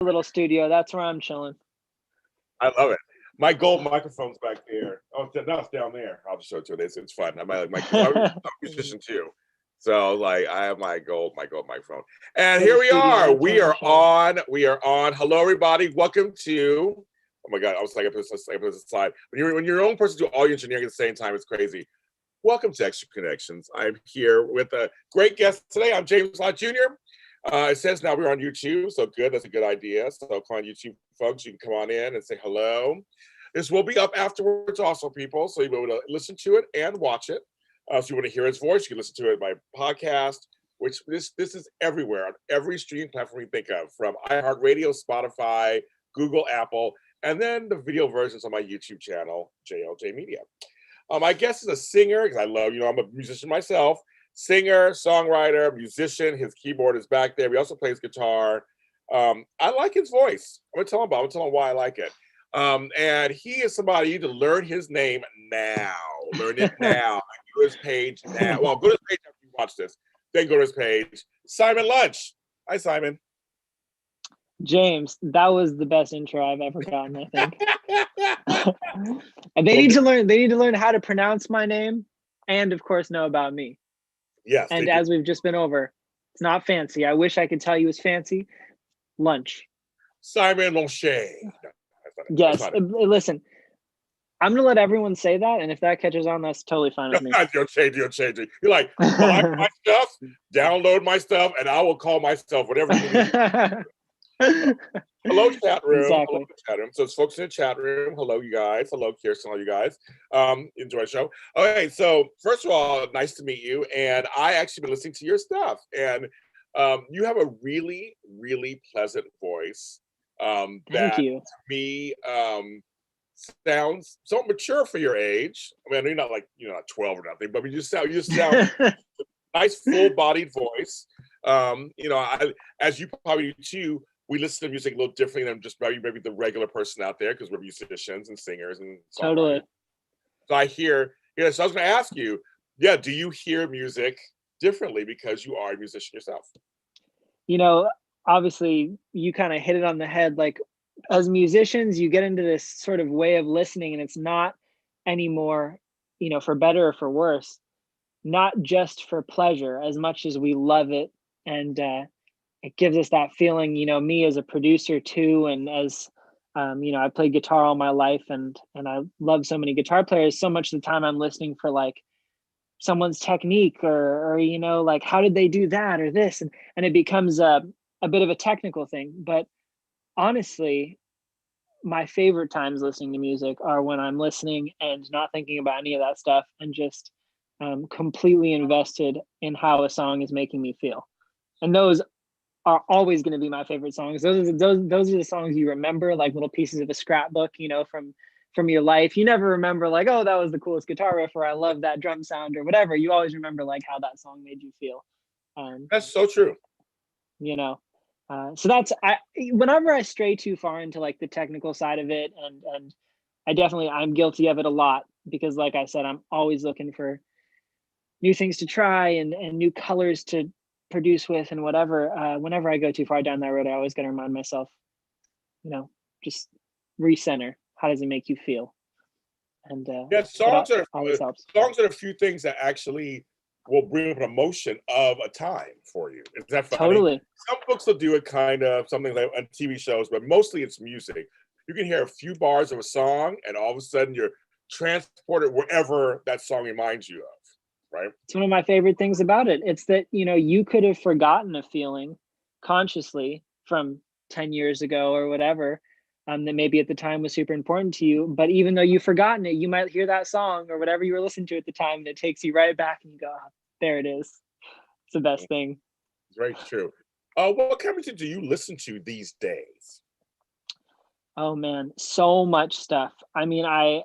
little studio. That's where I'm chilling. I love it. My gold microphone's back there. Oh, no, it's down there. I'll just show it to you. It's fun. I'm a musician too. So like I have my gold microphone. And here we are. We are on. Hello, everybody. Welcome to, oh my God, I was like, I put this slide. When you're your own person do all your engineering at the same time, it's crazy. Welcome to Extra Connections. I'm here with a great guest today. I'm James Lott Jr. It says now we're on YouTube, so good. That's a good idea. So come on, YouTube folks, you can come on in and say hello. This will be up afterwards also, people, so you'll be able to listen to it and watch it. If you want to hear his voice, you can listen to it by podcast, which this is everywhere, on every streaming platform you think of, from iHeartRadio, Spotify, Google, Apple, and then the video versions on my YouTube channel, JLJ Media. My guest is a singer, because I love, I'm a musician myself. Singer, songwriter, musician. His keyboard is back there. He also plays guitar. I like his voice. I'm gonna tell him why I like it. And he is somebody you need to learn his name now. Learn it now. Go to his page now. Well, go to his page after you watch this. Then go to his page. Simon Lunche. Hi, Simon. James, that was the best intro I've ever gotten, I think. And they need to learn how to pronounce my name and of course know about me. Yes. And as we've just been over, it's not fancy. I wish I could tell you it's fancy. Lunch. Simon Lunche. Yes. Listen, I'm going to let everyone say that. And if that catches on, that's totally fine with me. You're changing. You're like, like my stuff, download my stuff, and I will call myself whatever you need. Hello, chat room. Exactly. Hello, chat room. So it's folks in the chat room. Hello, you guys. Hello, Kirsten. Hello, you guys. Enjoy the show. Okay, so first of all, nice to meet you. And I actually been listening to your stuff. And you have a really, really pleasant voice. Thank you. To me sounds so mature for your age. I mean, I know you're not like, not 12 or nothing, but you just sound nice, full-bodied voice. As you probably do too, we listen to music a little differently than just maybe the regular person out there, because we're musicians and singers and songwriters. Totally. So I hear, so I was going to ask you, do you hear music differently because you are a musician yourself? Obviously you kind of hit it on the head. Like, as musicians, you get into this sort of way of listening, and it's not anymore, for better or for worse, not just for pleasure as much as we love it. And it gives us that feeling, me as a producer too. And as, I played guitar all my life, and I love so many guitar players. So much of the time I'm listening for like someone's technique or like, how did they do that or this? And it becomes a bit of a technical thing. But honestly, my favorite times listening to music are when I'm listening and not thinking about any of that stuff, and just completely invested in how a song is making me feel. And those are always going to be my favorite songs. Those are the songs you remember, like little pieces of a scrapbook, from your life. You never remember like, oh, that was the coolest guitar riff, or I love that drum sound or whatever. You always remember like how that song made you feel. That's so true. So that's, whenever I stray too far into like the technical side of it, and I'm guilty of it a lot, because like I said, I'm always looking for new things to try and new colors to produce with and whatever. Whenever I go too far down that road, I always got to remind myself, just recenter. How does it make you feel? And songs are always helps. Songs are a few things that actually will bring up an emotion of a time for you. Is that funny? Totally. Some books will do it kind of something like on TV shows, but mostly it's music. You can hear a few bars of a song, and all of a sudden you're transported wherever that song reminds you of, right? It's one of my favorite things about it. It's that, you could have forgotten a feeling consciously from 10 years ago or whatever, that maybe at the time was super important to you. But even though you've forgotten it, you might hear that song or whatever you were listening to at the time, and it takes you right back, and you go, oh, there it is. It's the best thing. It's very true. What kind of music do you listen to these days? Oh man, so much stuff. I mean, I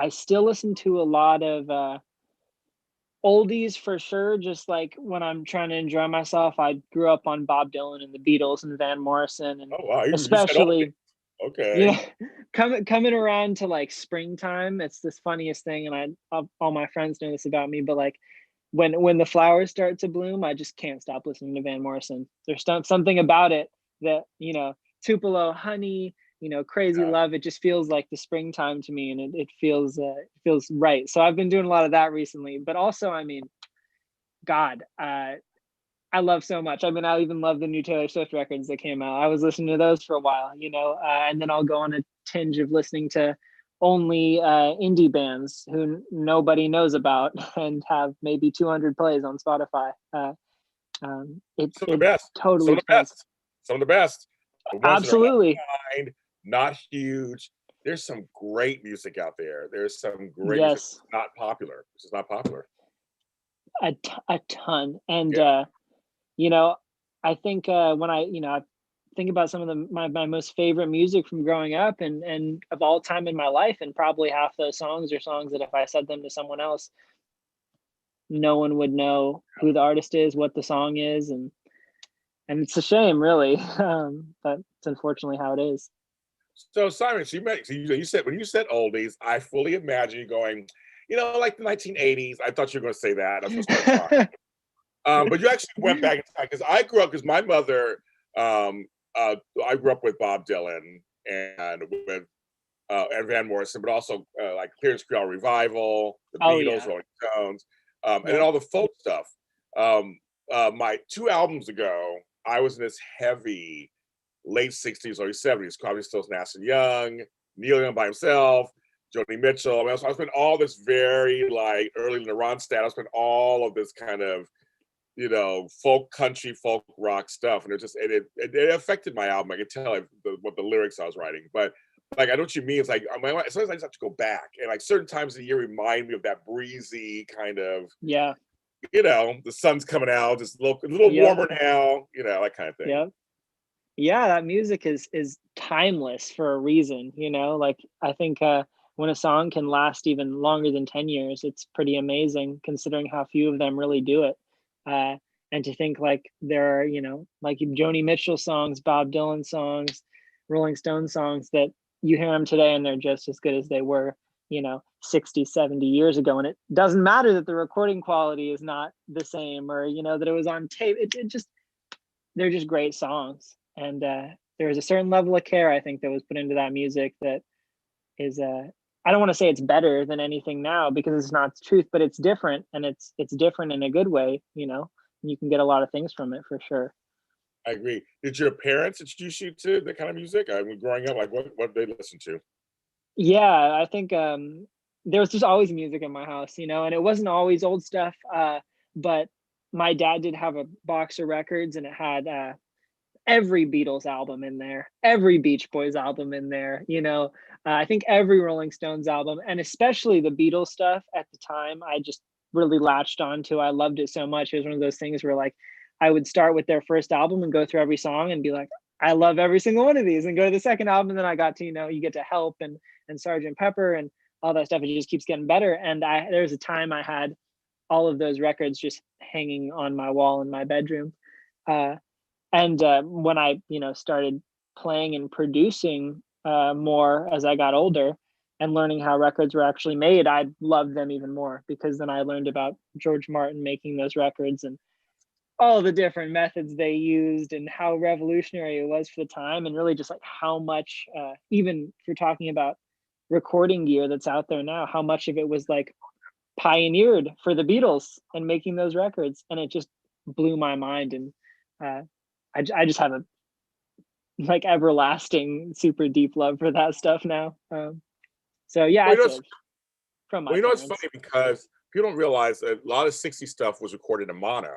still listen to a lot of oldies for sure. Just like when I'm trying to enjoy myself, I grew up on Bob Dylan and the Beatles and Van Morrison, and especially, coming around to like springtime, it's this funniest thing, and all my friends know this about me, but like when the flowers start to bloom, I just can't stop listening to Van Morrison. There's something about it that, Tupelo Honey, Crazy Yeah. Love. It just feels like the springtime to me, and it feels right. So I've been doing a lot of that recently. But also, I mean, God, I love so much. I mean, I even love the new Taylor Swift records that came out. I was listening to those for a while, and then I'll go on a tinge of listening to only indie bands who nobody knows about and have maybe 200 plays on Spotify. Some of the It best. Some totally of the depends. best. Some of the best. The ones that are Absolutely. unsigned, not huge. There's some great music out there. There's some great music Yes, not popular. This is not popular. a ton. And Yeah. I think when I think about some of my most favorite music from growing up and of all time in my life, and probably half those songs are songs that if I said them to someone else, no one would know who the artist is, what the song is, and it's a shame, really, but it's unfortunately how it is. So Simon, you said when you said oldies, I fully imagine you going, like the 1980s. I thought you were going to say that. I was going to start crying. But you actually went back in time because I grew up because my mother, I grew up with Bob Dylan and with and Van Morrison, but also like Clearance Creole Revival, the Oh Beatles, yeah, Rolling Stones, and then yep. all the folk stuff. My 2 albums ago, I was in this heavy late 60s, early 70s, Crosby, Stills, Nash and Young, Neil Young by himself, Joni Mitchell. I mean, I spent all this very like early in the Ronstadt. I spent all of this kind of folk country, folk rock stuff, and it affected my album. I could tell what the lyrics I was writing, but like I know what you mean. It's like sometimes I just have to go back, and like certain times of the year remind me of that breezy kind of, Yeah, the sun's coming out, just a little yep, warmer now, that kind of thing. yep. Yeah, that music is timeless for a reason, like I think when a song can last even longer than 10 years, it's pretty amazing considering how few of them really do it. uh and to think like there are, like Joni Mitchell songs, Bob Dylan songs, Rolling Stone songs that you hear them today and they're just as good as they were 60, 70 years ago, and it doesn't matter that the recording quality is not the same, or that it was on tape. It just they're just great songs, and there is a certain level of care I think that was put into that music that is I don't want to say it's better than anything now because it's not the truth, but it's different, and it's different in a good way. And you can get a lot of things from it for sure. I agree. Did your parents introduce you to the kind of music? I mean, growing up, like what did they listen to? Yeah, I think there was just always music in my house, and it wasn't always old stuff, but my dad did have a box of records, and it had every Beatles album in there, every Beach Boys album in there, I think every Rolling Stones album, and especially the Beatles stuff at the time, I just really latched onto. I loved it so much. It was one of those things where like I would start with their first album and go through every song and be like, I love every single one of these, and go to the second album, and then I got to, you get to Help and Sergeant Pepper and all that stuff. It just keeps getting better. And there's a time I had all of those records just hanging on my wall in my bedroom. Uh, and when I started playing and producing more as I got older and learning how records were actually made, I loved them even more because then I learned about George Martin making those records and all the different methods they used and how revolutionary it was for the time, and really just like how much even if you're talking about recording gear that's out there now, how much of it was like pioneered for the Beatles and making those records, and it just blew my mind. And uh, I just have a like everlasting, super deep love for that stuff now. So yeah, Well, I'd say it's from my it's parents. funny because people don't realize that a lot of 60s stuff was recorded in mono.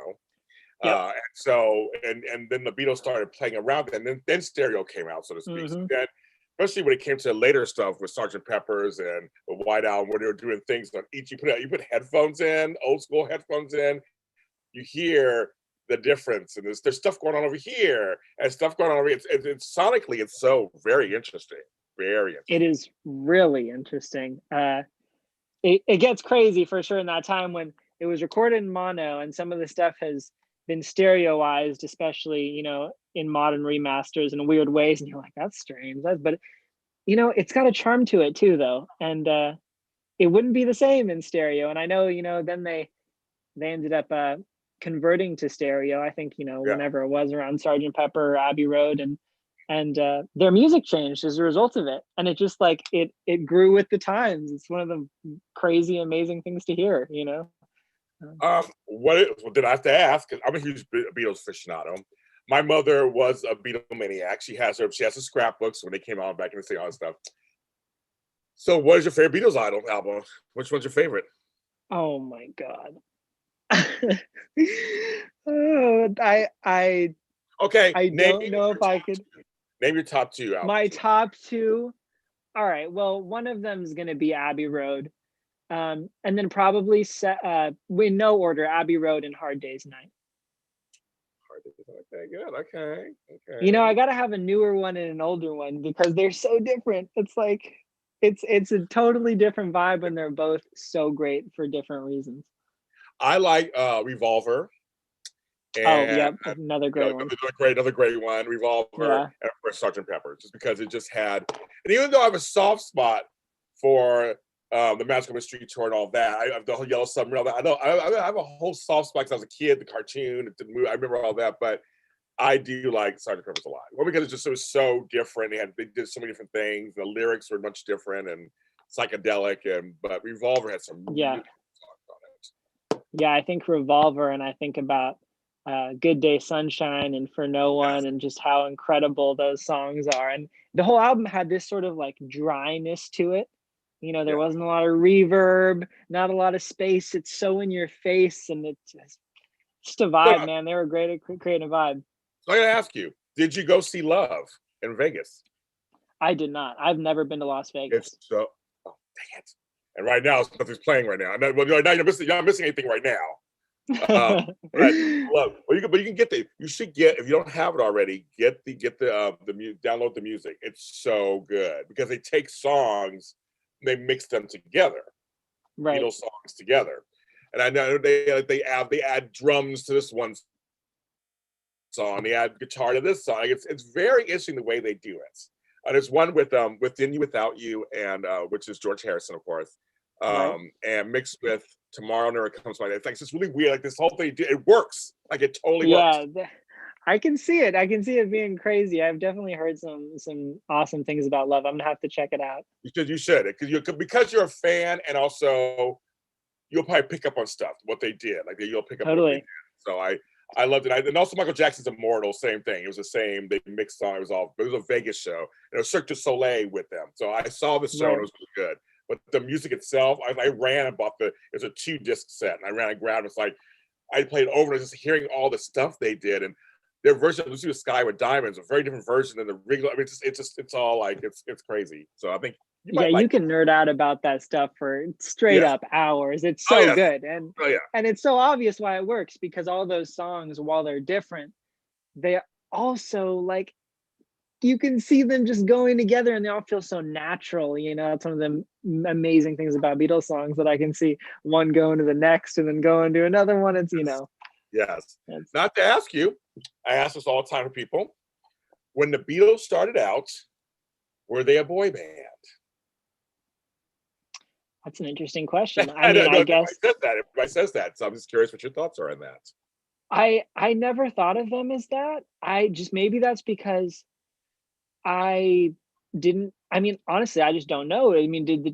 Yep. And so and then the Beatles started playing around, and then stereo came out, so to speak. So Hmm. then, especially when it came to later stuff with Sergeant Pepper's and the White Album, where they were doing things on each. You put headphones in, old school headphones in. You hear the difference, and there's stuff going on over here and stuff going on over here. It's sonically, it's so very interesting, very It interesting. is really interesting. It gets crazy for sure in that time when it was recorded in mono, and some of the stuff has been stereoized, especially in modern remasters in weird ways, and you're like, that's strange. But it's got a charm to it too, though, and it wouldn't be the same in stereo. And I know then they ended up converting to stereo. I think Yeah, whenever it was around Sergeant Pepper or Abbey Road, and and their music changed as a result of it, and it just like it grew with the times. It's one of the crazy amazing things to hear, you know. What did I have to ask? 'Cause I'm a huge Beatles aficionado. My mother was a Beatlemaniac. She has the scrapbooks when they came out back in the day, all that stuff. So, what is your favorite Beatles album? Which one's your favorite? Oh my god. Oh, Okay, I name don't know if I could. name your top two My albums. top two. All right, well, one of them is going to be Abbey Road, and then probably in no order, Abbey Road and Hard Day's Night. Okay, good. Okay, You know, okay. I gotta have a newer one and an older one because they're so different. It's like it's a totally different vibe, and they're both so great for different reasons. I like Revolver, Oh, and yep, another great one. another great one, Revolver, Yeah, and of course Sergeant Pepper, just because it just had. And even though I have a soft spot for the Magical Mystery Tour and all that, I have the whole Yellow Submarine, all that. I know I have a whole soft spot because I was a kid, the cartoon, the movie, I remember all that, but I do like Sergeant Pepper's a lot. Well, because it was so different. They did so many different things. The lyrics were much different and psychedelic, but Revolver had some really yeah, good songs on it. yeah. I think Revolver, and I think about Good Day Sunshine and For No Yes, One, and just how incredible those songs are. And the whole album had this sort of like dryness to it. You know, there yeah. wasn't a lot of reverb, not a lot of space. It's so in your face, and it's just a So, vibe, man. They were great at creating a vibe. so I gotta ask you, did you go see Love in Vegas? I did not. I've never been to Las It's Vegas. so dang it. And right now, nothing's playing right now. Well, now you're not missing anything right now. But Love, but you can get you should get, if you don't have it already, download the music. It's so good because they take songs, they mix them together, Right. Beatles songs together. And I know they add drums to this one song, they add guitar to this song. It's very interesting the way they do it. There's one with Within You Without You, and which is George Harrison, of course, Right. and mixed with Tomorrow Never Comes My Day. It's just really weird. Like this whole thing, it works. Like it totally works. Yeah, I can see it. I can see it being crazy. I've definitely heard some awesome things about Love. I'm gonna have to check it out. You should, because you're a fan, and also you'll probably pick up on stuff what they did. Like you'll pick up on what they did. Totally. So I loved it. And also Michael Jackson's Immortal, same thing. It was the same. They mixed on. It was a Vegas show. And it was Cirque du Soleil with them. So I saw the show and it Right. was really good. But the music itself, I ran and bought it was a 2-disc set, and I ran and grabbed it. It's like I played over and just hearing all the stuff they did, and their version of Lucy the Sky with Diamonds, a very different version than the regular. I mean, it's all like it's crazy. So I think you Yeah, might you like it. can nerd out about that stuff for straight Yes. up hours. It's Oh so yes. good. Oh yeah. And it's so obvious why it works, because all those songs, while they're different, they also like you can see them just going together, and they all feel so natural. You know, it's one of the amazing things about Beatles songs, that I can see one going to the next and then going to another one. It's, you Yes. know, Yes. it's, Not to ask you, I ask this all the time to people. When the Beatles started out, were they a boy band? that's an interesting question. I I mean, don't know I if guess everybody says that. So I'm just curious what your thoughts are on that. I never thought of them as that. I just, maybe that's because I didn't. I mean, honestly, I just don't know. I mean, did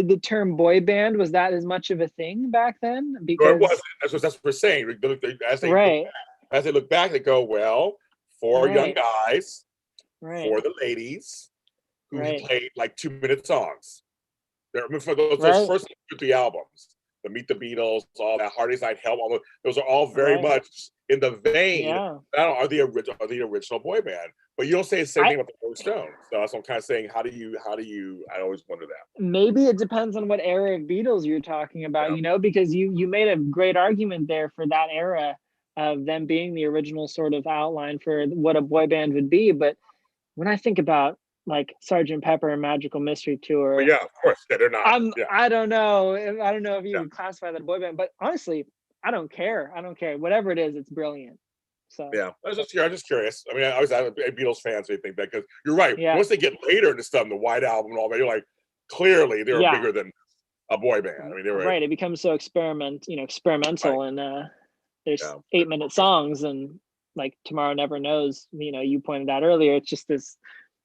the term boy band, was that as much of a thing back then? No, it wasn't. Because That's what we're saying. right, As they look back, they go, well, 4 young right, guys, right, for the ladies who right, played like 2-minute songs. For those right, first 50 albums, the Meet the Beatles, all that, Hard Day's Night, Help, those are all very right. much in the vein Yeah. that are the original boy band. But you don't say the same I thing about the Rolling Stones. So that's what I'm kind of saying. How do you? I always wonder that. Maybe it depends on what era of Beatles you're talking about, Yeah. you know, because you made a great argument there for that era of them being the original sort of outline for what a boy band would be. But when I think about like Sergeant Pepper and Magical Mystery But Tour, yeah, of course, yeah, they're not. Yeah, I don't know. I don't know if you yeah. would classify that a boy band, but honestly, I don't care. I don't care. Whatever it is, it's brilliant. So Yeah, I'm just curious. I mean, I was a Beatles fan, so you think that because you're right. yeah, Once they get later into stuff, the White Album and all that, you're like, clearly they were yeah, bigger than a boy band. I mean, they were right. It becomes so right. experimental, and there's Yeah, 8-minute songs, and like Tomorrow Never Knows, you pointed out earlier, it's just this,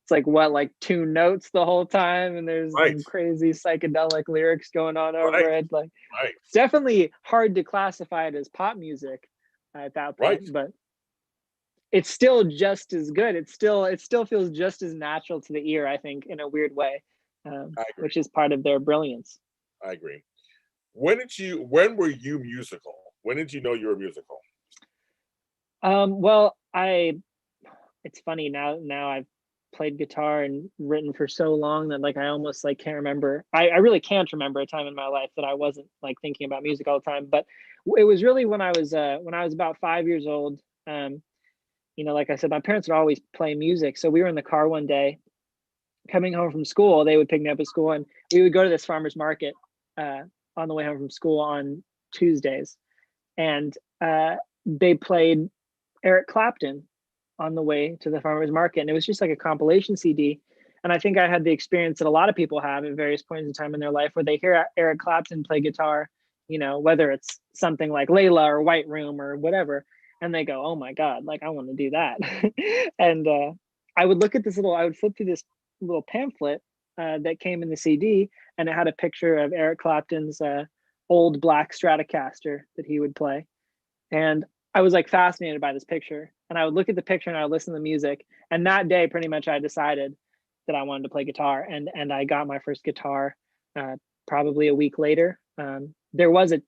it's like what, like 2 notes the whole time, and there's Right, some crazy psychedelic lyrics going on right, over it. Like, right, it's definitely hard to classify it as pop music at that right. point, but it's still just as good. It still feels just as natural to the ear, I think, in a weird way, I which agree. is part of their brilliance. I agree. When were you musical? When did you know you were musical? Well, it's funny now I've played guitar and written for so long that like I almost like can't remember. I really can't remember a time in my life that I wasn't like thinking about music all the time. But it was really when I was about 5 years old. Like I said, my parents would always play music. So we were in the car one day coming home from school. They would pick me up at school, and we would go to this farmer's market uh, on the way home from school on Tuesdays. And they played Eric Clapton on the way to the farmer's market. And it was just like a compilation CD. And I think I had the experience that a lot of people have at various points in time in their life where they hear Eric Clapton play guitar, whether it's something like Layla or White Room or whatever. And they go, oh my God, like I want to do that. And I would flip through this little pamphlet that came in the CD, and it had a picture of Eric Clapton's old black Stratocaster that he would play. And I was like fascinated by this picture. And I would look at the picture and I would listen to the music. And that day, pretty much, I decided that I wanted to play guitar. And I got my first guitar probably a week later. There was a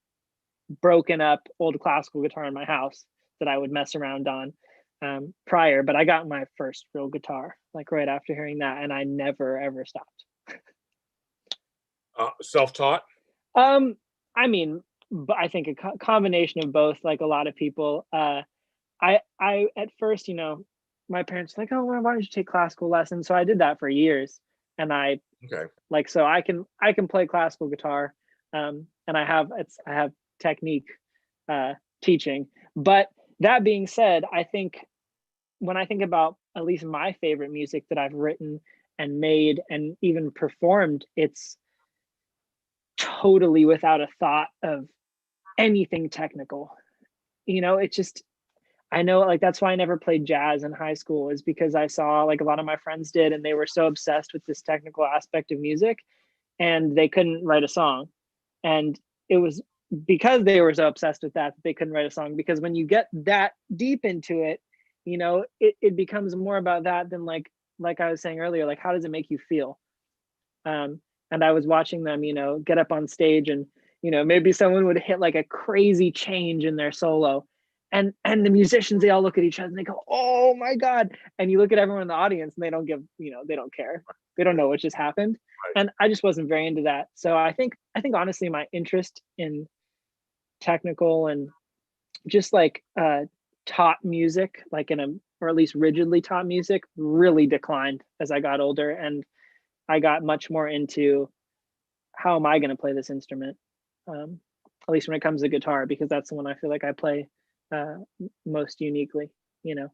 broken up old classical guitar in my house that I would mess around on prior, but I got my first real guitar like right after hearing that, and I never ever stopped. Self-taught? I mean, but I think a combination of both. Like a lot of people, I at first, my parents were like, oh, well, why don't you take classical lessons? So I did that for years, and Okay. so I can play classical guitar, and I have technique teaching. But that being said, I think when I think about at least my favorite music that I've written and made and even performed, it's totally without a thought of anything technical. It's just, I know, like that's why I never played jazz in high school, is because I saw like a lot of my friends did, and they were so obsessed with this technical aspect of music, and they couldn't write a song. And it was because they were so obsessed with that they couldn't write a song. Because when you get that deep into it, it becomes more about that than like I was saying earlier, like how does it make you feel? And I was watching them, get up on stage, and maybe someone would hit like a crazy change in their solo, and the musicians, they all look at each other and they go, oh my God. And you look at everyone in the audience and they don't give, they don't care, they don't know what just happened. Right. And I just wasn't very into that. So I think honestly my interest in technical and just like taught music, like or at least rigidly taught music, really declined as I got older. And I got much more into how am I going to play this instrument, at least when it comes to guitar, because that's the one I feel like I play uh, most uniquely, So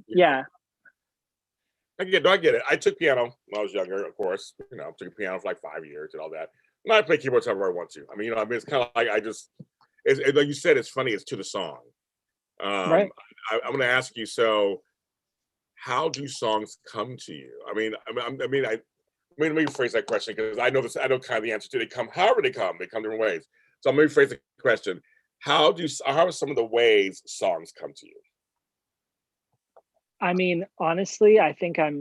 Yeah. yeah. I get it. I took piano when I was younger, of course. Took piano for like 5 years and all that. And I play keyboards however I want to. I mean, it's kind of like like you said, it's funny. It's to the song. Right. I'm going to ask you. So, how do songs come to you? Let me rephrase that question, because I know this. I know kind of the answer to it. They come however they come. They come different ways. So I'm going to rephrase the question. How are some of the ways songs come to you? I mean, honestly, I think I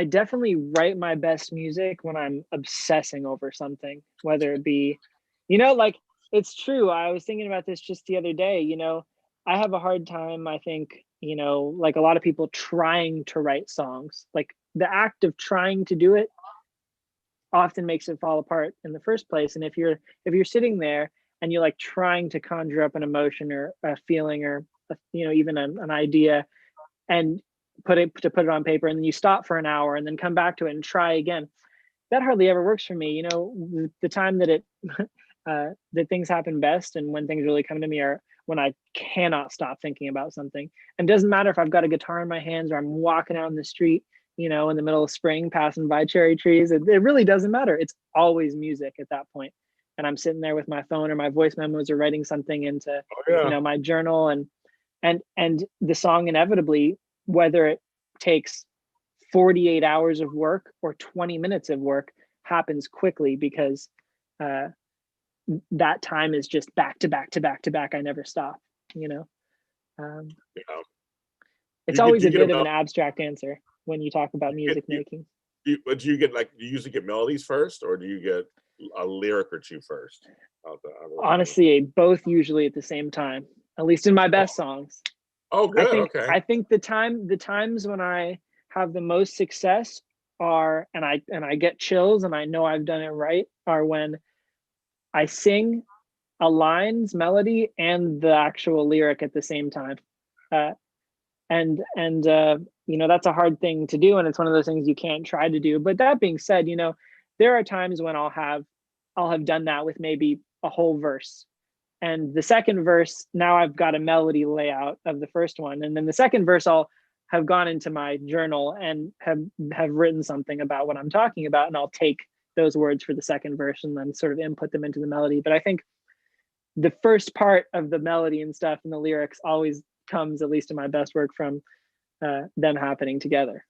definitely write my best music when I'm obsessing over something, whether it be, like it's true. I was thinking about this just the other day, I have a hard time, I think, like a lot of people, trying to write songs. Like the act of trying to do it often makes it fall apart in the first place. And if you're sitting there and you're like trying to conjure up an emotion or a feeling or even an idea, and put it on paper, and then you stop for an hour and then come back to it and try again, that hardly ever works for me. The time that that things happen best and when things really come to me are when I cannot stop thinking about something. And it doesn't matter if I've got a guitar in my hands or I'm walking out in the street, in the middle of spring, passing by cherry trees. It really doesn't matter. It's always music at that point. and I'm sitting there with my phone or my voice memos or writing something into, yeah. my journal, and the song inevitably, whether it takes 48 hours of work or 20 minutes of work, happens quickly because that time is just back to back to back to back. I never stop, um, Yeah. it's Do always you a get bit of an abstract answer when you talk about music making. But do you get like, do you usually get melodies first, or do you get a lyric or two first? Honestly, both usually at the same time, at least in my best songs. Oh, I good. think Okay. I think the times when I have the most success are, and I get chills and I know I've done it right, are when I sing a line's melody and the actual lyric at the same time. And that's a hard thing to do, and it's one of those things you can't try to do. But that being said, there are times when I'll have done that with maybe a whole verse, and the second verse, now I've got a melody layout of the first one, and then the second verse I'll have gone into my journal and have written something about what I'm talking about, and I'll take those words for the second verse and then sort of input them into the melody. But I think the first part of the melody and stuff and the lyrics always comes, at least in my best work, from them happening together.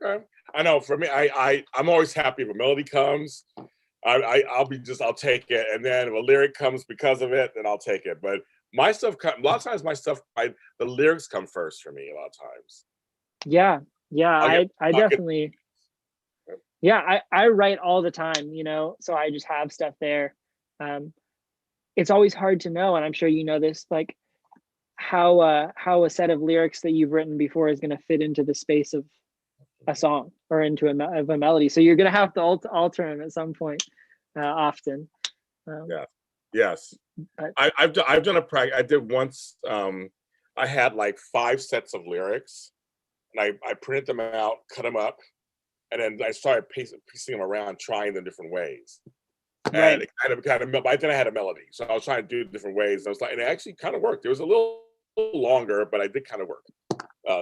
Okay. I know for me, I'm always happy if a melody comes. I'll take it, and then if a lyric comes because of it, then I'll take it. But my stuff, a lot of times, the lyrics come first for me. A lot of times. Yeah, I definitely. Yep. Yeah, I write all the time, so I just have stuff there. It's always hard to know, and I'm sure you know this, like how a set of lyrics that you've written before is going to fit into the space of a song or into a melody. So you're going to have to alter them at some point, often. Yeah. Yes. But I've done a practice. I did once. I had like 5 sets of lyrics, and I printed them out, cut them up, and then I started piecing them around, trying them different ways. Right. And it kind of, but then I had a melody, so I was trying to do it different ways. And I was like, and it actually kind of worked. It was a little longer, but I did kind of work.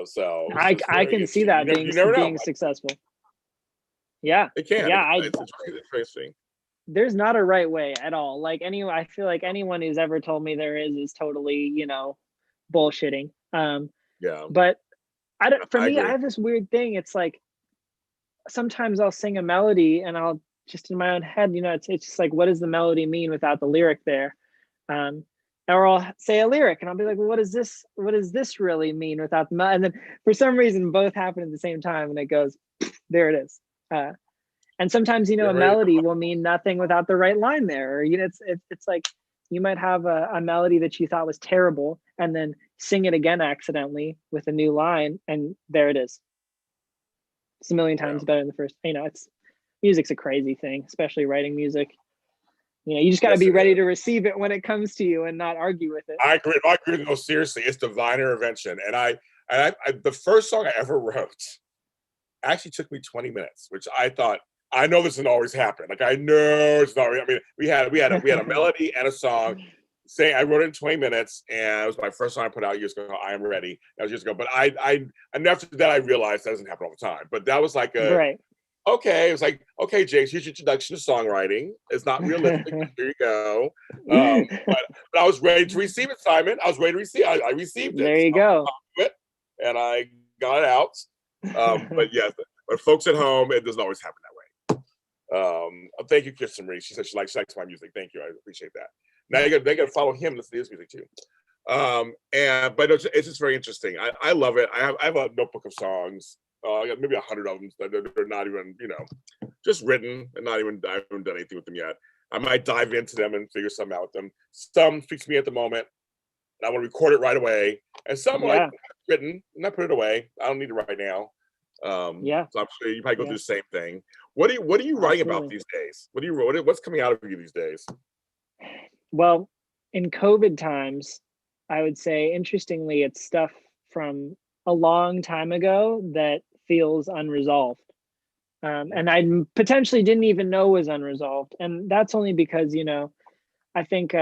So I can see that being successful. Yeah, it can. Yeah, it's interesting. There's not a right way at all. Like I feel like anyone who's ever told me there is totally, bullshitting. Yeah. But for me, agree. I have this weird thing. It's like sometimes I'll sing a melody and I'll just in my own head, it's just like, what does the melody mean without the lyric there? Or I'll say a lyric and I'll be like, well, what does this really mean without the melody? And then for some reason, both happen at the same time, and it goes, there it is. And sometimes, a melody will mean nothing without the right line there. Or, it's like you might have a melody that you thought was terrible and then sing it again accidentally with a new line, and there it is. It's a million times better than the first. Music's a crazy thing, especially writing music. You just got to be ready to receive it when it comes to you and not argue with it. I agree. No, seriously, it's divine intervention. And I the first song I ever wrote actually took me 20 minutes, which I thought, I know this doesn't always happen. Like, I know it's not. I mean, we had a melody and a song. I wrote it in 20 minutes, and it was my first song I put out years ago. I am ready. That was years ago. But and after that, I realized that doesn't happen all the time. But that was like right. Okay, it was like, okay, James, here's your introduction to songwriting. It's not realistic. Here you go. But I was ready to receive it, Simon. I was ready to receive it. I received it. There you go. And I got it out. But yes, but folks at home, it doesn't always happen that way. Thank you, Kirsten Marie. She said she likes my music. Thank you. I appreciate that. Now they got to follow him and listen to his music too. But it's just very interesting. I love it. I have a notebook of songs. I got maybe 100 of them. They're not even, just written, and I haven't done anything with them yet. I might dive into them and figure something out with them. Some fix me at the moment, and I want to record it right away. And some like written, and I put it away. I don't need it right now. So I'm sure you probably go through the same thing. What are you writing about these days? What's coming out of you these days? Well, in COVID times, I would say, interestingly, it's stuff from a long time ago that feels unresolved. And I potentially didn't even know was unresolved. And that's only because, I think,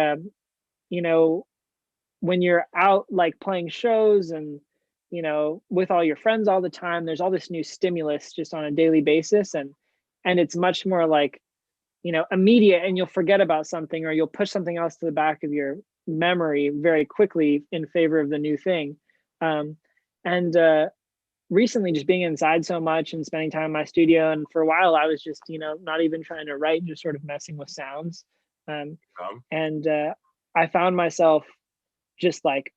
when you're out like playing shows and, with all your friends all the time, there's all this new stimulus just on a daily basis. And it's much more like, immediate, and you'll forget about something, or you'll push something else to the back of your memory very quickly in favor of the new thing. And recently, just being inside so much and spending time in my studio, and for a while I was just not even trying to write, just sort of messing with sounds. And I found myself just like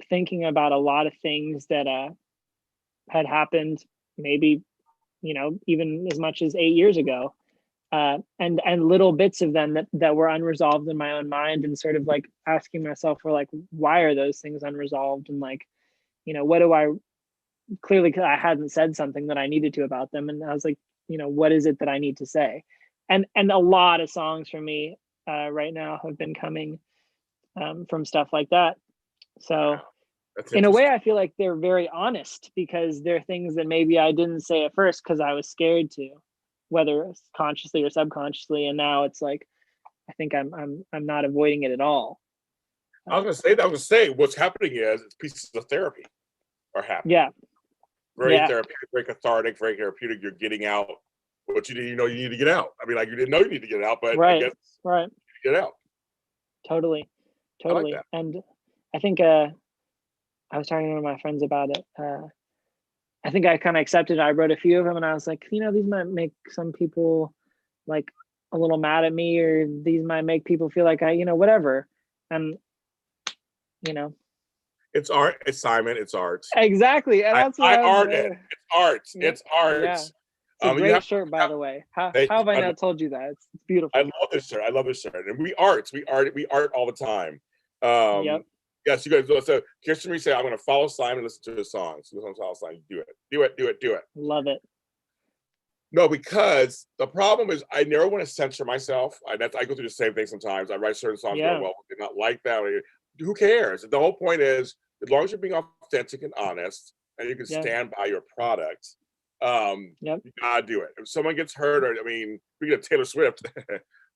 thinking about a lot of things that had happened, maybe even as much as 8 years ago, and little bits of them that were unresolved in my own mind, and sort of like asking myself, for like, why are those things unresolved, and like, what do I clearly, because I hadn't said something that I needed to about them, and I was like, what is it that I need to say? And a lot of songs for me right now have been coming from stuff like that. So in a way, I feel like they're very honest, because they're things that maybe I didn't say at first because I was scared to, whether consciously or subconsciously. And now it's like, I think I'm not avoiding it at all. I was gonna say what's happening is pieces of therapy are happening. Yeah. Very therapeutic, very cathartic, very therapeutic. You're getting out what you you need to get out. I mean, like, you didn't know you need to get it out, but right, I guess right, get out. Totally. I like that. And I think I was talking to one of my friends about it. I think I kind of accepted it. I wrote a few of them, and I was like, these might make some people like a little mad at me, or these might make people feel like whatever. And it's art. It's Simon. It's art. Exactly, and that's I art it. It's art. Yeah. It's art. Yeah. It's a great shirt, by the way. How have I not told you that? It's beautiful. I love this shirt. And we art all the time. Yep. Yes, you guys. So Kirsten Reese said, "I'm going to follow Simon and listen to his songs." So follow Simon. Do it. Love it. No, because the problem is I never want to censor myself. I go through the same thing sometimes. I write certain songs, go, well, they're not like that. Who cares? The whole point is, as long as you're being authentic and honest, and you can stand by your product, you gotta do it. If someone gets hurt, or speaking of Taylor Swift,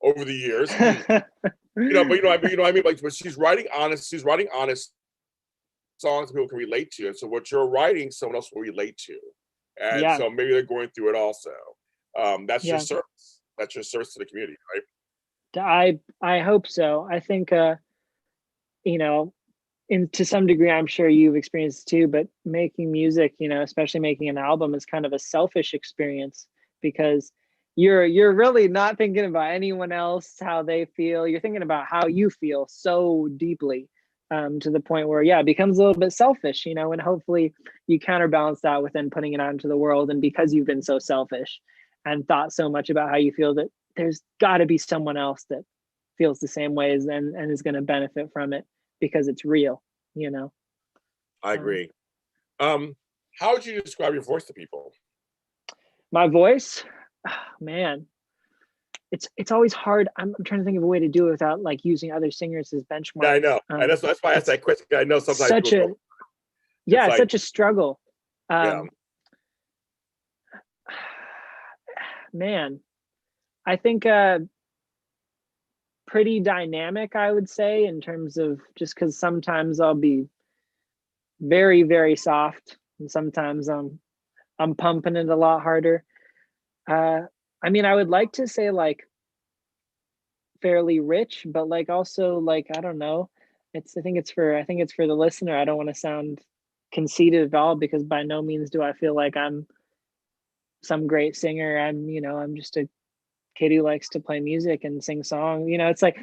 over the years, I mean, like, but she's writing honest songs people can relate to, and so what you're writing, someone else will relate to, and so maybe they're going through it also. That's your service. That's your service to the community, right? I hope so. I think to some degree, I'm sure you've experienced too, but making music, especially making an album, is kind of a selfish experience, because you're really not thinking about anyone else, how they feel. You're thinking about how you feel so deeply, to the point where it becomes a little bit selfish, and hopefully you counterbalance that with then putting it out into the world. And because you've been so selfish and thought so much about how you feel, that there's got to be someone else that feels the same way and is going to benefit from it, because it's real. I agree. How would you describe your voice to people? My voice, man, it's always hard. I'm trying to think of a way to do it without like using other singers as benchmarks. Yeah, I know. And that's why I asked that question. I know sometimes such a struggle. Man, I think pretty dynamic, I would say, in terms of, just because sometimes I'll be very, very soft, and sometimes I'm pumping it a lot harder. I would like to say like fairly rich, but like also like, I don't know. I think it's for the listener. I don't want to sound conceited at all, because by no means do I feel like I'm some great singer. I'm just a kid who likes to play music and sing songs. It's like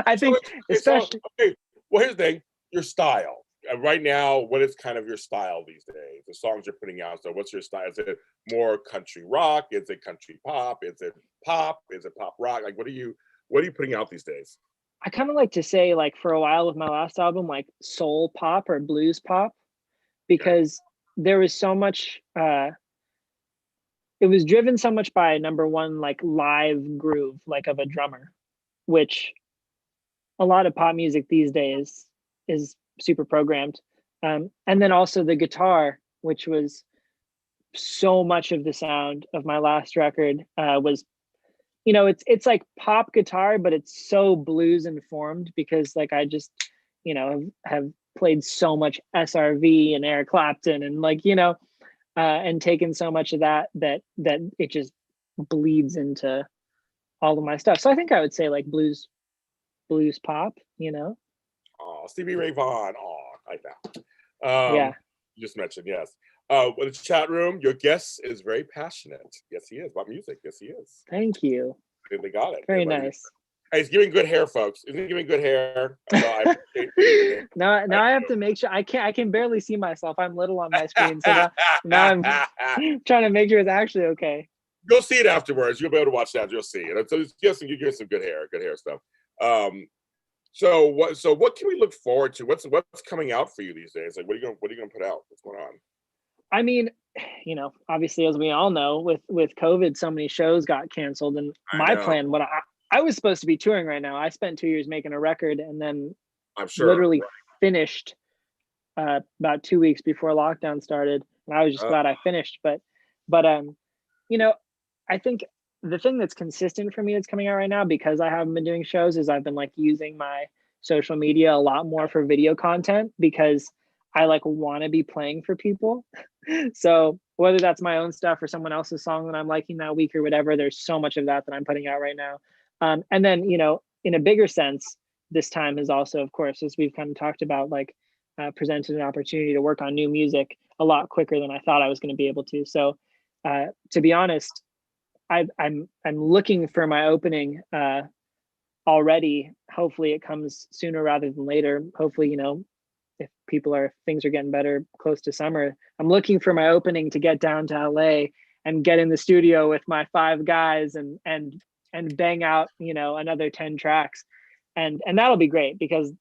I think especially. Okay, well, here's the thing: your style. Right now, what is kind of your style these days? The songs you're putting out. So, what's your style? Is it more country rock? Is it country pop? Is it pop? Is it pop rock? Like, what are you putting out these days? I kind of like to say, like, for a while with my last album, like soul pop or blues pop, because there was so much. It was driven so much by, number one, like live groove, like of a drummer, which a lot of pop music these days is super programmed. And then also the guitar, which was so much of the sound of my last record, was, it's like pop guitar, but it's so blues informed, because like I just, have played so much SRV and Eric Clapton, and like, and taken so much of that it just bleeds into all of my stuff. So I think I would say like blues pop, Oh, Stevie Ray Vaughan. Oh, I like that. Yeah. You just mentioned, yes. In the chat room, your guest is very passionate. Yes, he is about music. Yes, he is. Thank you. They got it. Very nice. Hey, he's giving good hair, folks. He's giving good hair. So I now I have to make sure I can barely see myself. I'm little on my screen, so now I'm trying to make sure it's actually okay. You'll see it afterwards. You'll be able to watch that. You'll see it. So you get some good hair stuff. So what can we look forward to? What's coming out for you these days? Like what are you gonna put out? What's going on? I mean, obviously, as we all know, with COVID, so many shows got canceled, and my plan, what I was supposed to be touring right now. I spent 2 years making a record, and then I'm sure literally finished about 2 weeks before lockdown started, and I was just glad I finished. But I think the thing that's consistent for me that's coming out right now, because I haven't been doing shows, is I've been like using my social media a lot more for video content, because I like want to be playing for people. So whether that's my own stuff or someone else's song that I'm liking that week or whatever, there's so much of that I'm putting out right now. And then, in a bigger sense, this time has also, of course, as we've kind of talked about, like presented an opportunity to work on new music a lot quicker than I thought I was going to be able to. So to be honest, I'm looking for my opening already. Hopefully it comes sooner rather than later. Hopefully, if things are getting better close to summer, I'm looking for my opening to get down to LA and get in the studio with my 5 guys and bang out, another 10 tracks. And that'll be great, because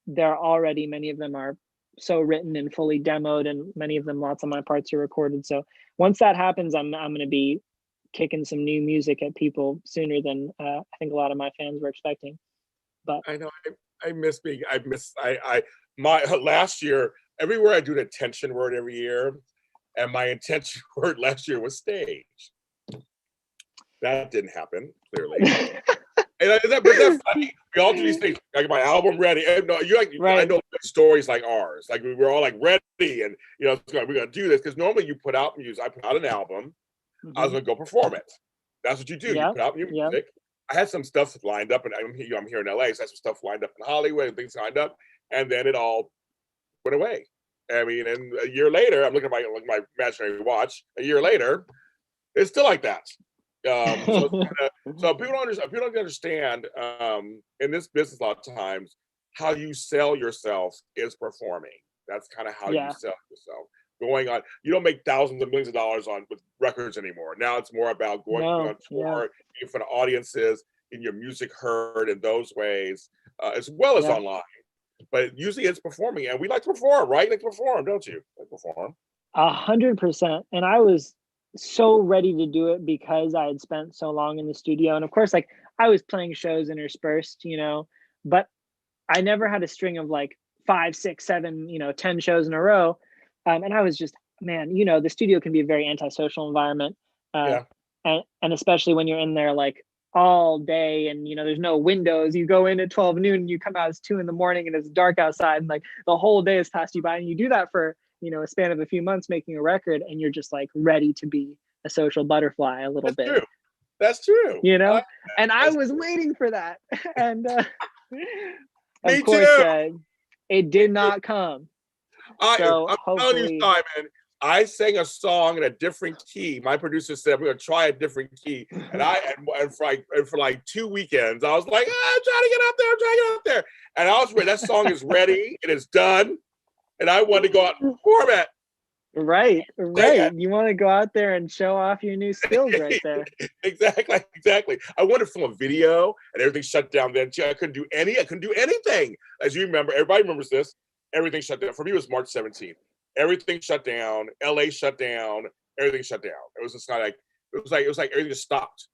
many of them are so written and fully demoed, and many of them, lots of my parts are recorded. So once that happens, I'm going to be kicking some new music at people sooner than I think a lot of my fans were expecting. But I know my last year, everywhere I do an intention word every year, and my intention word last year was stage. That didn't happen, clearly. And is that funny? We all do these things. Like my album ready. And no, I know stories like ours. Like we were all like ready, and we're gonna do this, because normally you put out music. I put out an album. Mm-hmm. I was gonna go perform it. That's what you do. You put out new music. I had some stuff lined up, and I'm here in LA, so I had some stuff lined up in Hollywood and things lined up, and then it all went away. I mean, and a year later, I'm looking at my imaginary watch. A year later, it's still like that. So people don't understand in this business a lot of times how you sell yourself is performing. That's kind of how you sell yourself. Going on, you don't make thousands of millions of dollars with records anymore. Now it's more about going on tour in front of audiences, getting your music heard in those ways, as well as online. But usually it's performing, and we like to perform, right? You like to perform, don't you? Like perform. 100%. And I was so ready to do it because I had spent so long in the studio. And of course, like I was playing shows interspersed, but I never had a string of like 5, 6, 7, 10 shows in a row. And I was just, man, the studio can be a very antisocial environment. And especially when you're in there like all day, and there's no windows. You go in at 12 noon and you come out at 2 in the morning, and it's dark outside, and like the whole day has passed you by. And you do that for a span of a few months making a record, and you're just like ready to be a social butterfly a little bit. True. That's true. And I was waiting for that. And of course, it did not come. I'm telling you, Simon, I sang a song in a different key. My producer said we're gonna try a different key, and for like 2 weekends, I was like, I'm trying to get out there, and I was ready. That song is ready, it is done, and I wanted to go out and perform it. Right. You want to go out there and show off your new skills right there. Exactly. I wanted to film a video, and everything shut down then too. I couldn't do anything. As you remember, everybody remembers this. Everything shut down. For me, it was March 17th. Everything shut down. LA shut down. Everything shut down. It was just kind of like it was like everything just stopped.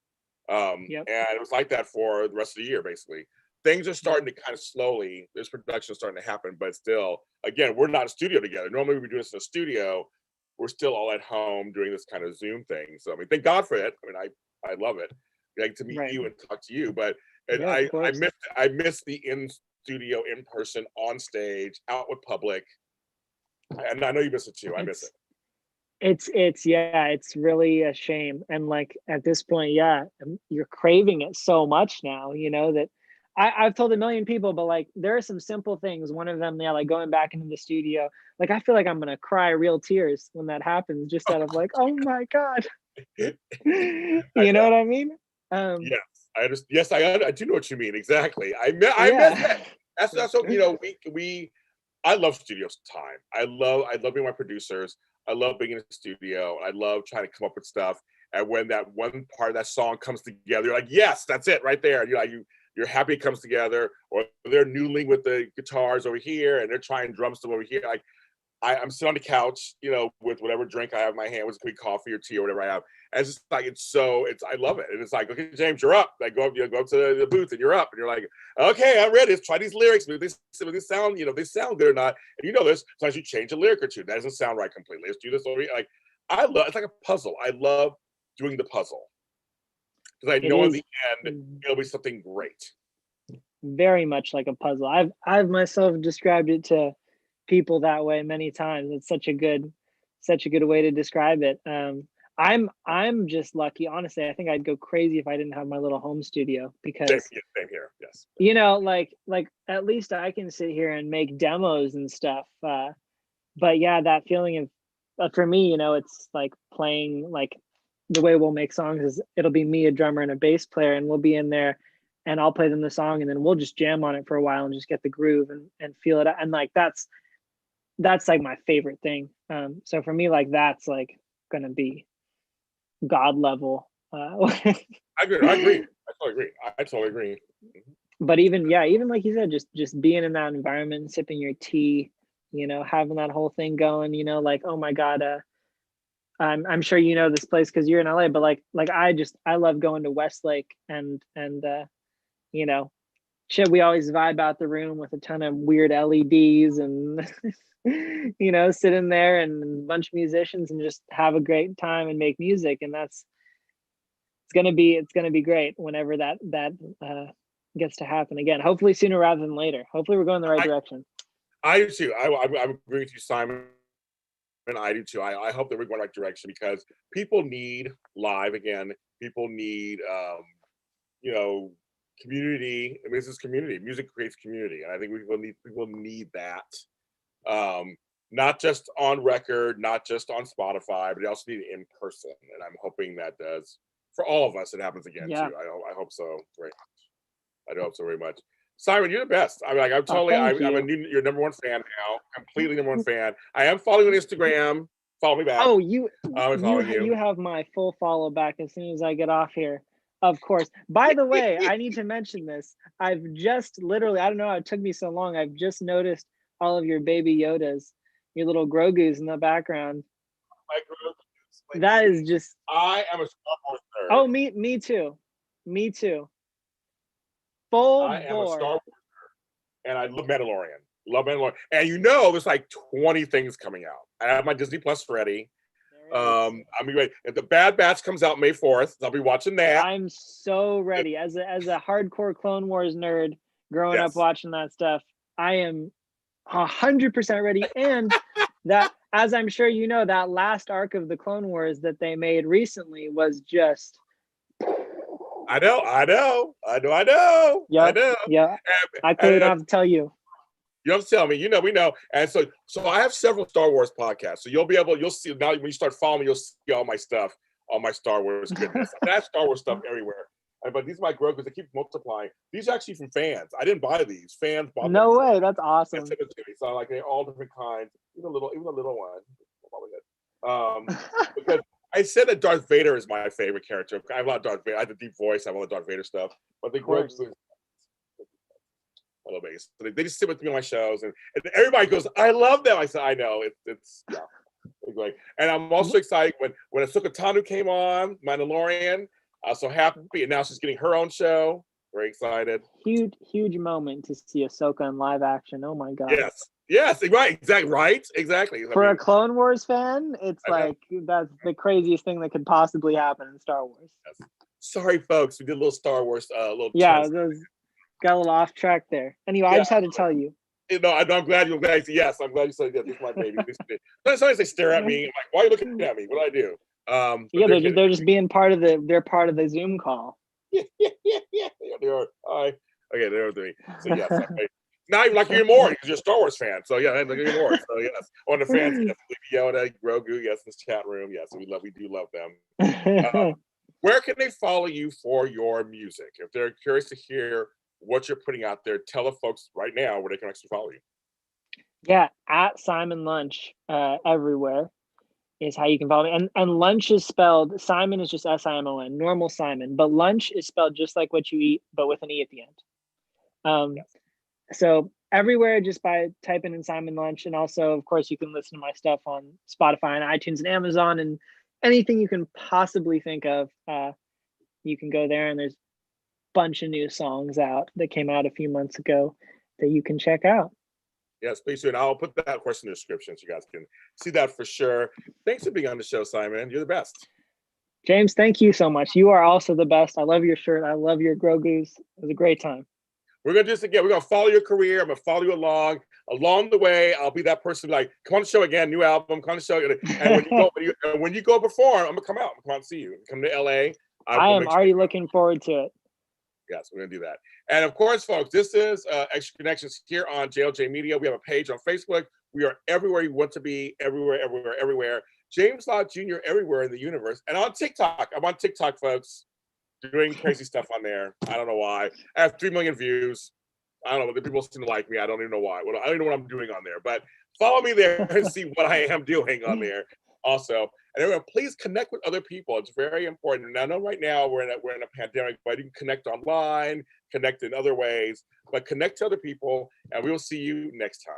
And it was like that for the rest of the year, basically. Things are starting to kind of slowly. There's production starting to happen, but still, again, we're not in a studio together. Normally, we do this in a studio. We're still all at home doing this kind of Zoom thing. So I mean, thank God for it. I mean, I love it. I like to meet you and talk to you, but I miss the in studio, in person, on stage, out with public. And I know you miss it too. I miss it. It's really a shame. And like at this point, yeah, you're craving it so much now, that I've told a million people, but like there are some simple things. One of them, yeah, like going back into the studio, like I feel like I'm gonna cry real tears when that happens, just out of like, oh my God. I You know know. what I mean? Um, Yes, I understand. Yes, I do know what you mean. Exactly. I miss that. yeah. That's what we. I love studio time. I love being my producers. I love being in the studio. I love trying to come up with stuff. And when that one part of that song comes together, you're like, yes, that's it right there. You're like, you're happy it comes together. Or they're noodling with the guitars over here, and they're trying drums to over here. Like I'm sitting on the couch, with whatever drink I have in my hand, with a quick coffee or tea or whatever I have. And it's just like I love it. And it's like, okay, James, you're up. Like go up to the booth and you're up. And you're like, okay, I'm ready. Let's try these lyrics. Maybe they sound, they sound good or not. And this, sometimes you change a lyric or two. That doesn't sound right completely. Let's do this over here. Like it's like a puzzle. I love doing the puzzle. Because I It know in is the end it'll be something great. very much like a puzzle. I've myself described it to people that way many times. It's such a good way to describe it. I'm just lucky. Honestly, I think I'd go crazy if I didn't have my little home studio, because Same here. Yes. like at least I can sit here and make demos and stuff. But yeah, that feeling of for me, it's like playing, like the way we'll make songs is it'll be me, a drummer, and a bass player, and we'll be in there, and I'll play them the song, and then we'll just jam on it for a while and just get the groove and feel it. And like that's like my favorite thing. So for me, like that's like gonna be God level. I agree. I agree. I totally agree. I totally agree. But even like you said, just being in that environment, sipping your tea, having that whole thing going, like, oh my God, I'm sure you know this place because you're in LA, but like I love going to Westlake and you know shit. We always vibe out the room with a ton of weird LEDs and sitting there and a bunch of musicians and just have a great time and make music. And it's gonna be great whenever that gets to happen again. Hopefully sooner rather than later. Hopefully we're going in the right direction. I do too. I agree with you, Simon. And I do too. I hope that we're going the right direction because people need live again. People need, community. I mean, this is community. Music creates community, and I think people need that. Not just on record, not just on Spotify, but they also need it in person. And I'm hoping that does for all of us. It happens again Yeah. too. I hope so. Right. I do hope so very much. Simon, you're the best. I'm like, I'm Oh, totally, thank I'm you. your number one fan now, completely number one fan. I am following you on Instagram. Follow me back. Oh, you I'm you following you you. have my full follow back as soon as I get off here. Of course. By the way, I need to mention this. I've just literally, I don't know how it took me so long. I've just noticed all of your baby Yodas, your little Grogu's in the background. That is just I am a Star Wars nerd. oh me too. Me too. Full I am a Star bore. Wars nerd, and I love Mandalorian. Love Mandalorian, and there's like 20 things coming out. I have my Disney Plus ready. There is. I'm great. If the Bad Batch comes out May 4th, I'll be watching that. I'm so ready. As a hardcore Clone Wars nerd growing up Yes. watching that stuff, I am 100% ready. And that, as I'm sure you know, that last arc of the Clone Wars that they made recently was just I know. yep. Yeah. I clearly don't have to tell you. You don't have to tell me. We know. And so I have several Star Wars podcasts. So you'll see now when you start following me, you'll see all my stuff, all my Star Wars goodness. I have Star Wars stuff everywhere. But these are my growth because they keep multiplying. These are actually from fans. I didn't buy these. Fans bought them. No way. That's awesome. Sent it to me. So like they're all different kinds. Even the little one. Because I said that Darth Vader is my favorite character. I have a lot of Darth Vader. I have the deep voice. I have all the Darth Vader stuff. But the growth is base. So they just sit with me on my shows, and everybody goes, "I love them." I said, "I know it's yeah." Like, and I'm also excited when Ahsoka Tano came on Mandalorian. So happy, and now she's getting her own show. Very excited. Huge moment to see Ahsoka in live action. Oh my God. Yes, exactly. For a Clone Wars fan, it's like that's the craziest thing that could possibly happen in Star Wars. Yes. Sorry, folks, we did a little Star Wars, got a little off track there. Anyway, I just had to tell you. You know, I'm glad you're glad. Yes, I'm glad you said that. This is my baby. Sometimes they stare at me. I'm like, why are you looking at me? What do I do? But Yeah, they're just me. being they're part of the Zoom call. Yeah. They are. Hi. Okay, they're with me. So yes, okay. Not even like you're more because you're a Star Wars fan. So yeah, like you're more. So yes, on the fans, yes, Yoda, Grogu, yes, in this chat room, yes, we do love them. Where can they follow you for your music? If they're curious to hear what you're putting out there, tell the folks right now where they can actually follow you. Yeah, at Simon Lunche everywhere is how you can follow me. And Lunch is spelled, Simon is just Simon, normal Simon, but Lunch is spelled just like what you eat, but with an E at the end. Yes. So everywhere, just by typing in Simon Lunche, and also, of course, you can listen to my stuff on Spotify and iTunes and Amazon and anything you can possibly think of. You can go there, and there's a bunch of new songs out that came out a few months ago that you can check out. Yes, please do. And I'll put that, of course, in the description so you guys can see that for sure. Thanks for being on the show, Simon. You're the best. James, thank you so much. You are also the best. I love your shirt. I love your Grogu's. It was a great time. We're gonna do this again. We're gonna follow your career. I'm gonna follow you along. Along the way, I'll be that person like, come on the show again, new album, come on the show. And when you go perform, I'm gonna come out. I'm gonna come out and see you. Come to LA. I am already looking forward to it. Yes, we're gonna do that. And of course, folks, this is Extra Connections here on JLJ Media. We have a page on Facebook. We are everywhere you want to be, everywhere. James Lott Jr. everywhere in the universe. And on TikTok, I'm on TikTok, folks, doing crazy stuff on there. I don't know why. I have 3 million views. I don't know. The people seem to like me. I don't even know why. I don't even know what I'm doing on there. But follow me there and see what I am doing on there. Also, and everyone, please connect with other people. It's very important. And I know right now we're in a pandemic, but you can connect online, connect in other ways, but connect to other people, and we will see you next time.